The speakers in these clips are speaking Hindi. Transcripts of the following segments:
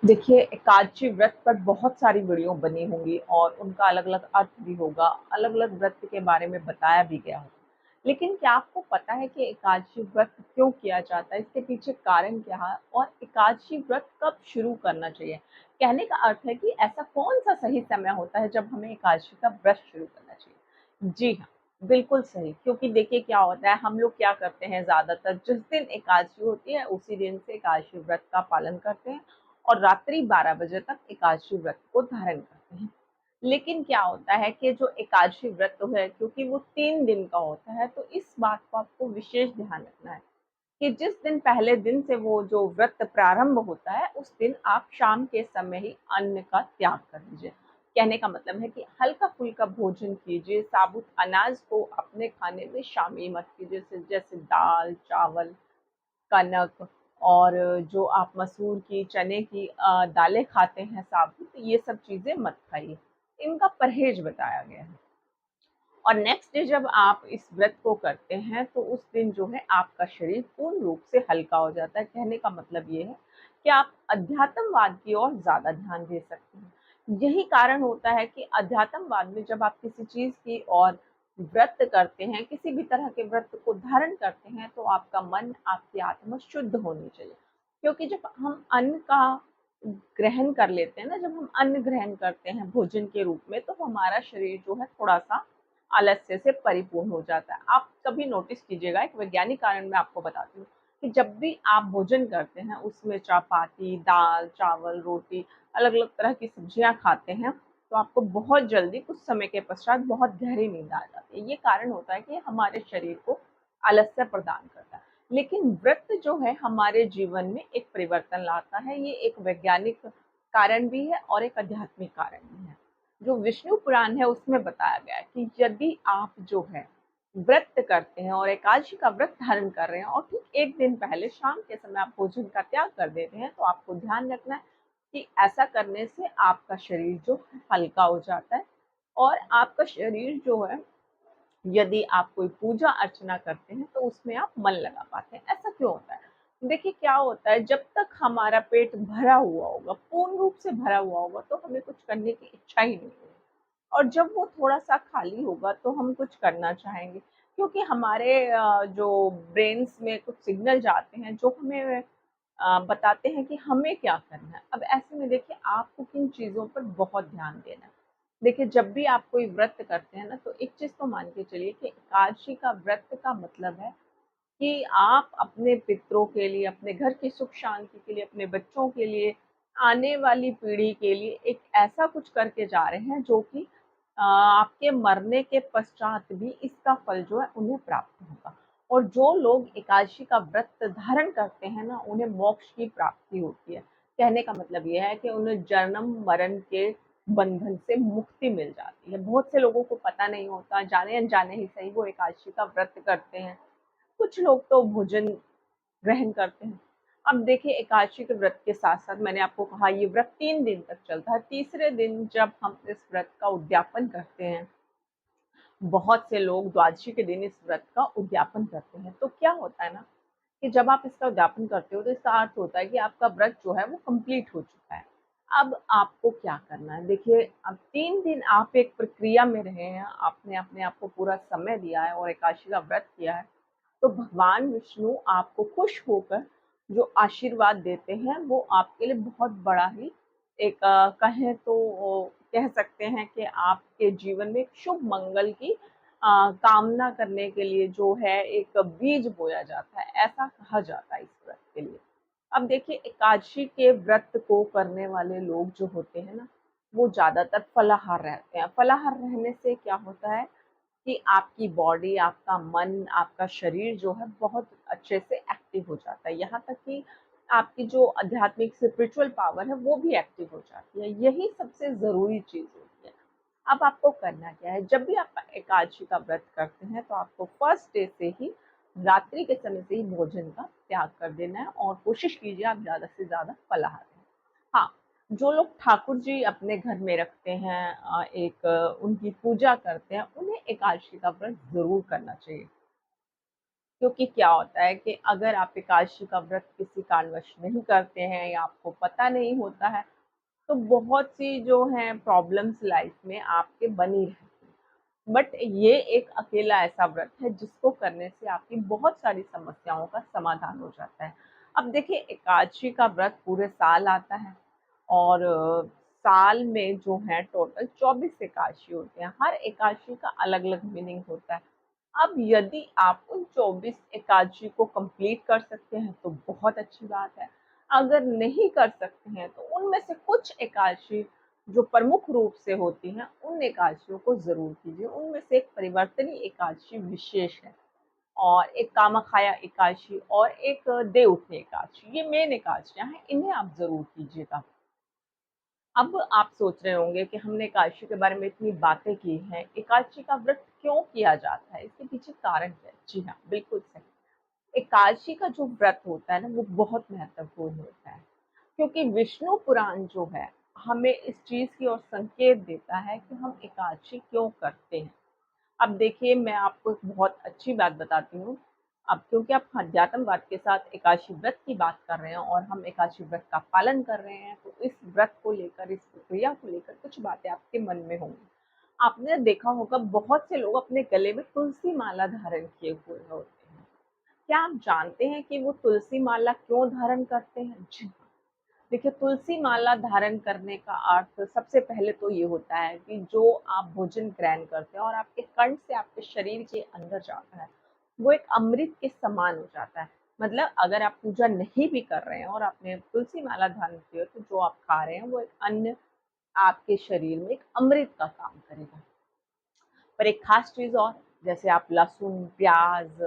देखिए, एकादशी व्रत पर बहुत सारी वीडियो बनी होंगी और उनका अलग-अलग अर्थ भी होगा, अलग-अलग व्रत के बारे में बताया भी गया होगा। लेकिन क्या आपको पता है कि एकादशी व्रत क्यों किया जाता है? इसके पीछे कारण क्या है? और एकादशी व्रत कब शुरू करना चाहिए? कहने का अर्थ है कि ऐसा कौन-सा सही समय होता है जब हमें एकादशी का व्रत शुरू करना चाहिए? जी हाँ, बिल्कुल सही, क्योंकि देखिए क्या होता है, हम लोग क्या करते हैं ज़्यादातर जिस दिन एकादशी होती है, उसी दिन से एकादशी व्रत का पालन करते हैं और रात्रि 12 बजे तक एकादशी व्रत को धारण करते हैं। लेकिन क्या होता है कि जो एकादशी व्रत है, क्योंकि वो 3 दिन का होता है, तो इस बात को आपको विशेष ध्यान रखना है कि जिस दिन पहले दिन से वो जो व्रत प्रारंभ होता है, उस दिन आप शाम के समय ही अन्न का त्याग कर दीजिए। कहने का मतलब है कि हल्का-फुल्का भोजन कीजिए, साबुत अनाज को अपने खाने में शामिल मत कीजिए, जैसे जैसे दाल, चावल, कनक और जो आप मसूर की, चने की दालें खाते हैं साबुत, ये सब चीज़ें मत खाइए। इनका परहेज़ बताया गया है। और नेक्स्ट डे जब आप इस व्रत को करते हैं, तो उस दिन जो है आपका शरीर पूर्ण रूप से हल्का हो जाता है। कहने का मतलब ये है कि आप अध्यात्मवाद की ओर ज़्यादा ध्यान दे सकते हैं। यही कारण होता है कि अध्यात्मवाद में जब आप किसी चीज़ की ओर व्रत करते हैं, किसी भी तरह के व्रत को धारण करते हैं, तो आपका मन, आपकी आत्मा शुद्ध होनी चाहिए। क्योंकि जब हम अन्न का ग्रहण कर लेते हैं ना, जब हम अन्न ग्रहण करते हैं भोजन के रूप में, तो हमारा शरीर जो है थोड़ा-सा आलस्य से परिपूर्ण हो जाता है। आप कभी नोटिस कीजिएगा, एक वैज्ञानिक कारण मैं आपको बताती हूँ कि जब भी आप भोजन करते हैं, उसमें चपाती, दाल, चावल, रोटी, अलग-अलग तरह की सब्जियाँ खाते हैं, तो आपको बहुत जल्दी कुछ समय के पश्चात बहुत गहरी नींद आ जाती है। ये कारण होता है कि हमारे शरीर को आलस्य प्रदान करता है। लेकिन व्रत जो है हमारे जीवन में एक परिवर्तन लाता है, ये एक वैज्ञानिक कारण भी है और एक आध्यात्मिक कारण भी है। जो विष्णु पुराण है उसमें बताया गया है कि यदि आप जो है व्रत करते हैं और एकादशी का व्रत धारण कर रहे हैं और ठीक 1 दिन पहले शाम के समय आप भोजन का त्याग कर देते हैं, तो आपको ध्यान रखना है कि ऐसा करने से आपका शरीर जो है हल्का हो जाता है और आपका शरीर जो है, यदि आप कोई पूजा अर्चना करते हैं तो उसमें आप मन लगा पाते हैं। ऐसा क्यों होता है? देखिए क्या होता है, जब तक हमारा पेट भरा हुआ होगा, पूर्ण रूप से भरा हुआ होगा, तो हमें कुछ करने की इच्छा ही नहीं होगी। और जब वो थोड़ा-सा खाली होगा तो हम कुछ करना चाहेंगे, क्योंकि हमारे जो ब्रेन्स में कुछ सिग्नल जाते हैं जो हमें बताते हैं कि हमें क्या करना है। अब ऐसे में देखिए आपको किन चीज़ों पर बहुत ध्यान देना है। देखिए जब भी आप कोई व्रत करते हैं ना, तो एक चीज़ तो मान के चलिए कि एकादशी का व्रत का मतलब है कि आप अपने पितरों के लिए, अपने घर की सुख शांति के लिए, अपने बच्चों के लिए, आने वाली पीढ़ी के लिए एक ऐसा कुछ करके जा रहे हैं जो कि आपके मरने के पश्चात भी इसका फल जो है उन्हें प्राप्त होगा। और जो लोग एकादशी का व्रत धारण करते हैं ना, उन्हें मोक्ष की प्राप्ति होती है। कहने का मतलब ये है कि उन्हें जन्म-मरण के बंधन से मुक्ति मिल जाती है। बहुत से लोगों को पता नहीं होता, जाने-अनजाने ही सही वो एकादशी का व्रत करते हैं। कुछ लोग तो भोजन ग्रहण करते हैं। अब देखिए एकादशी के व्रत के साथ-साथ मैंने आपको कहा ये व्रत 3 दिन तक चलता है। तीसरे दिन जब हम इस व्रत का उद्यापन करते हैं, बहुत से लोग द्वादशी के दिन इस व्रत का उद्यापन करते हैं। तो क्या होता है ना कि जब आप इसका उद्यापन करते हो तो इसका अर्थ होता है कि आपका व्रत जो है वो कंप्लीट हो चुका है। अब आपको क्या करना है? देखिए अब 3 दिन आप एक प्रक्रिया में रहे हैं, आपने अपने आप को पूरा समय दिया है और एकादशी का व्रत किया है। तो भगवान विष्णु आपको खुश होकर जो आशीर्वाद देते हैं, वो आपके लिए बहुत बड़ा ही एक कहें तो कह सकते हैं कि आपके जीवन में एक शुभ मंगल की कामना करने के लिए जो है एक बीज बोया जाता है, ऐसा कहा जाता है इस व्रत के लिए। अब देखिए एकादशी के व्रत को करने वाले लोग जो होते हैं ना, वो ज़्यादातर फलाहार रहते हैं। फलाहार रहने से क्या होता है कि आपकी बॉडी, आपका मन, आपका शरीर जो है बहुत अच्छे से एक्टिव हो जाता है। यहाँ तक कि आपकी जो आध्यात्मिक स्पिरिचुअल पावर है वो भी एक्टिव हो जाती है। यही सबसे ज़रूरी चीज़ होती है। अब आपको करना क्या है, जब भी आप एकादशी का व्रत करते हैं तो आपको फर्स्ट डे से ही रात्रि के समय से ही भोजन का त्याग कर देना है और कोशिश कीजिए आप ज़्यादा से ज़्यादा फलाहार करें। हाँ, जो लोग ठाकुर जी अपने घर में रखते हैं उनकी पूजा करते हैं, उन्हें एकादशी का व्रत ज़रूर करना चाहिए। क्योंकि क्या होता है कि अगर आप एकादशी का व्रत किसी कारणवश नहीं करते हैं या आपको पता नहीं होता है, तो बहुत सी जो हैं प्रॉब्लम्स लाइफ में आपके बनी रहती हैं। बट ये एक अकेला ऐसा व्रत है जिसको करने से आपकी बहुत सारी समस्याओं का समाधान हो जाता है। अब देखिए एकादशी का व्रत पूरे साल आता है और साल में जो है टोटल 24 एकादशी होते हैं। हर एकादशी का अलग-अलग मीनिंग होता है। अब यदि आप उन 24 एकादशी को कंप्लीट कर सकते हैं तो बहुत अच्छी बात है। अगर नहीं कर सकते हैं तो उनमें से कुछ एकादशी जो प्रमुख रूप से होती हैं, उन एकादशियों को ज़रूर कीजिए। उनमें से एक परिवर्तनी एकादशी विशेष है और एक कामाख्या एकादशी और एक देवउठनी एकादशी। ये मेन एकादशियाँ हैं, इन्हें आप ज़रूर कीजिएगा। अब आप सोच रहे होंगे कि हमने एकादशी के बारे में इतनी बातें की हैं, एकादशी का व्रत क्यों किया जाता है? इसके पीछे कारण क्या है? जी हाँ, बिल्कुल सही। एकादशी का जो व्रत होता है ना, वो बहुत महत्वपूर्ण होता है, क्योंकि विष्णु पुराण जो है, हमें इस चीज़ की ओर संकेत देता है कि हम एकादशी क्यों करते हैं। अब देखिए मैं आपको एक बहुत अच्छी बात बताती हूँ। अब क्योंकि आप अध्यात्मवाद के साथ एकादशी व्रत की बात कर रहे हैं और हम एकादशी व्रत का पालन कर रहे हैं, तो इस व्रत को लेकर, इस प्रक्रिया को लेकर कुछ बातें आपके मन में होंगी। आपने देखा होगा बहुत से लोग अपने गले में तुलसी माला धारण किए हुए होते हैं। क्या आप जानते हैं कि वो तुलसी माला क्यों धारण करते हैं? जी हाँ। देखिए तुलसी माला धारण करने का अर्थ सबसे पहले तो ये होता है कि जो आप भोजन ग्रहण करते हैं और आपके कंठ से आपके शरीर के अंदर जाता है, वो एक अमृत के समान हो जाता है। मतलब अगर आप पूजा नहीं भी कर रहे हैं और आपने तुलसी माला धारण की हो, तो जो आप खा रहे हैं वो एक अन्न आपके शरीर में एक अमृत का काम करेगा। पर एक खास चीज़ और, जैसे आप लहसुन, प्याज़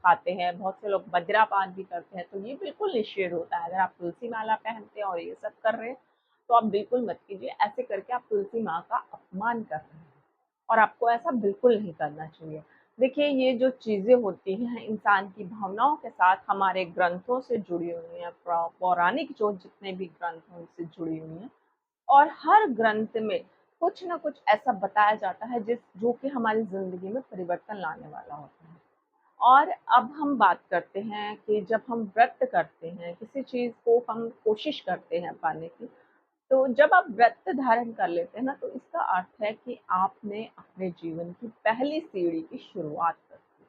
खाते हैं, बहुत से लोग मदिरापान भी करते हैं, तो ये बिल्कुल निषेध होता है। अगर आप तुलसी माला पहनते हैं और ये सब कर रहे हैं, तो आप बिल्कुल मत कीजिए। ऐसे करके आप तुलसी माँ का अपमान कर रहे हैं और आपको ऐसा बिल्कुल नहीं करना चाहिए। देखिए, ये जो चीज़ें होती हैं, इंसान की भावनाओं के साथ हमारे ग्रंथों से जुड़ी हुई हैं, पौराणिक जो जितने भी ग्रंथ हैं, उनसे जुड़ी हुई हैं। और हर ग्रंथ में कुछ न कुछ ऐसा बताया जाता है जो कि हमारी ज़िंदगी में परिवर्तन लाने वाला होता है। और अब हम बात करते हैं कि जब हम व्रत करते हैं, किसी चीज़ को हम कोशिश करते हैं पाने की, तो जब आप व्रत धारण कर लेते हैं ना, तो इसका अर्थ है कि आपने अपने जीवन की पहली सीढ़ी की शुरुआत कर दी।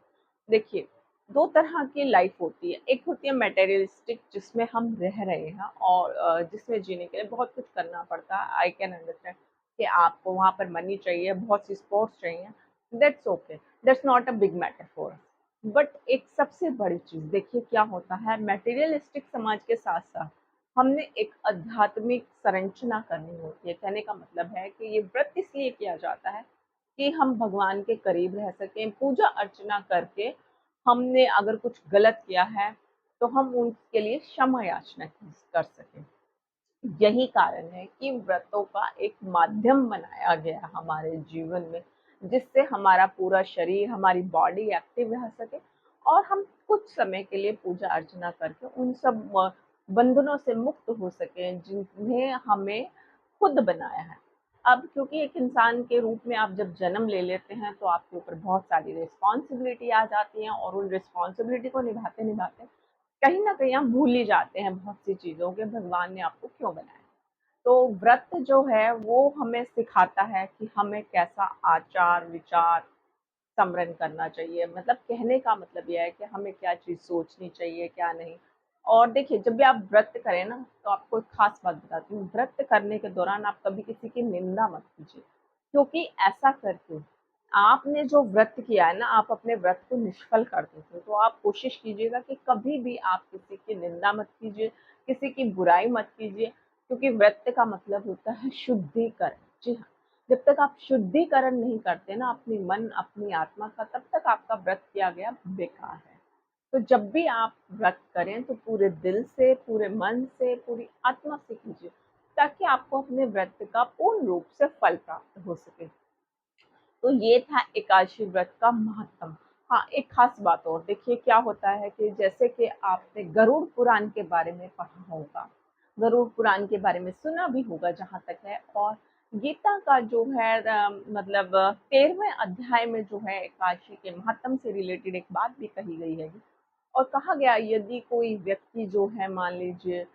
देखिए, 2 तरह की लाइफ़ होती है। एक होती है मटेरियलिस्टिक जिसमें हम रह रहे हैं और जिसमें जीने के लिए बहुत कुछ करना पड़ता है। आई कैन अंडरस्टैंड कि आपको वहाँ पर मनी चाहिए, बहुत सी स्पोर्ट्स चाहिए। That's okay, that's not a big matter for us. But एक सबसे बड़ी चीज़ देखिए क्या होता है, मटेरियलिस्टिक समाज के साथ-साथ हमने एक आध्यात्मिक संरचना करनी होती है। कहने का मतलब है कि ये व्रत इसलिए किया जाता है कि हम भगवान के करीब रह सकें, पूजा अर्चना करके हमने अगर कुछ गलत किया है, तो हम उसके लिए क्षमा याचना कर सकें। यही कारण है कि व्रतों का एक माध्यम बनाया गया है हमारे जीवन में, जिससे हमारा पूरा शरीर, हमारी बॉडी एक्टिव रह सके और हम कुछ समय के लिए पूजा अर्चना करके उन सब बंधनों से मुक्त हो सकें, जिन्हें हमें खुद बनाया है। अब क्योंकि एक इंसान के रूप में आप जब जन्म ले लेते हैं, तो आपके ऊपर बहुत सारी रिस्पॉन्सिबिलिटी आ जाती हैं और उन रिस्पॉन्सिबिलिटी को निभाते-निभाते कहीं न कहीं हम भूल ही जाते हैं बहुत सी चीज़ों के भगवान ने आपको क्यों बनाया। तो व्रत जो है वो हमें सिखाता है कि हमें कैसा आचार-विचार समरन करना चाहिए। मतलब कहने का मतलब ये है कि हमें क्या चीज़ सोचनी चाहिए, क्या नहीं। और देखिए जब भी आप व्रत करें ना, तो आपको एक ख़ास बात बताती हूँ, व्रत करने के दौरान आप कभी किसी की निंदा मत कीजिए। क्योंकि ऐसा करके आपने जो व्रत किया है ना, आप अपने व्रत को निष्फल कर देते हो। तो आप कोशिश कीजिएगा कि कभी भी आप किसी की निंदा मत कीजिए, किसी की बुराई मत कीजिए, क्योंकि व्रत का मतलब होता है शुद्धिकरण। जी हाँ, जब तक आप शुद्धिकरण नहीं करते ना अपनी मन, अपनी आत्मा का, तब तक आपका व्रत किया गया बेकार है। तो जब भी आप व्रत करें तो पूरे दिल से, पूरे मन से, पूरी आत्मा से कीजिए, ताकि आपको अपने व्रत का पूर्ण रूप से फल प्राप्त हो सके। तो ये था एकादशी व्रत का महत्तम। हाँ, एक ख़ास बात और देखिए क्या होता है कि जैसे कि आपने गरुड़ पुराण के बारे में पढ़ा होगा, गरुड़ पुराण के बारे में सुना भी होगा जहाँ तक है। और गीता का जो है मतलब 13वें अध्याय में जो है एकादशी के महत्व से रिलेटेड एक बात भी कही गई है और कहा गया यदि कोई व्यक्ति जो है मान लीजिए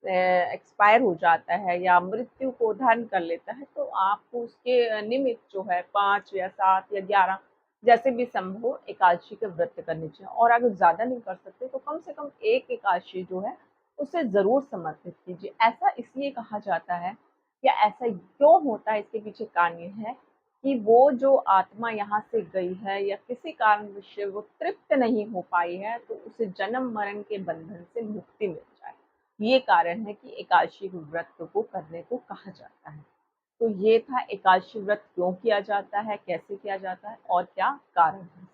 एक्सपायर हो जाता है या मृत्यु को धारण कर लेता है तो आपको उसके निमित्त जो है 5 या 7 या 11 जैसे भी संभव हो एकादशी के व्रत करने चाहिए और अगर ज़्यादा नहीं कर सकते तो कम से कम एक एकादशी जो है उसे ज़रूर समर्पित कीजिए। ऐसा इसलिए कहा जाता है या ऐसा क्यों होता है इसके पीछे कारण ये है कि वो जो आत्मा यहाँ से गई है या किसी कारणवश से वो तृप्त नहीं हो पाई है तो उसे जन्म मरण के बंधन से मुक्ति मिल जाए। ये कारण है कि एकादशी व्रत को करने को कहा जाता है। तो ये था एकादशी व्रत क्यों किया जाता है, कैसे किया जाता है और क्या कारण है।